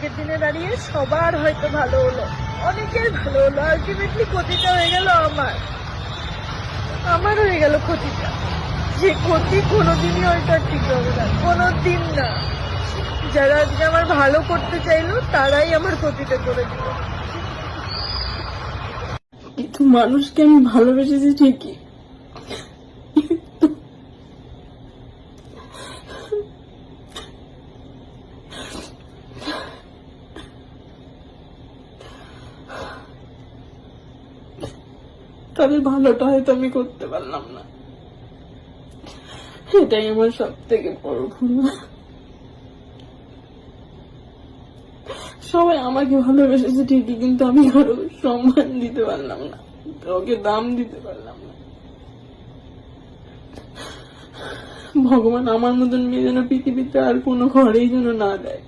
আজকের দিনে দাঁড়িয়ে সবার হয়তো ভালো হলো, অনেকের ভালো হলো, আলটিমেটলি ক্ষতিটা হয়ে গেল আমার হয়ে গেল ক্ষতিটা। যে ক্ষতি কোনোদিনই ওইটা ঠিক হবে না, কোনোদিন না। যারা আজকে আমার ভালো করতে চাইলো তারাই আমার ক্ষতিটা করে দিল। কিন্তু মানুষকে আমি ভালোবেসেছি ঠিকই, তাদের ভালোটা হয়তো আমি করতে পারলাম না। এটাই আমার সব থেকে বড় ভুল। সবাই আমাকে ভালোবেসেছে ঠিকই, কিন্তু আমি কারো সম্মান দিতে পারলাম না, কাউকে দাম দিতে পারলাম না। ভগবান আমার মতন মেয়ে যেন পৃথিবীতে আর কোনো ঘরেই যেন না দেয়।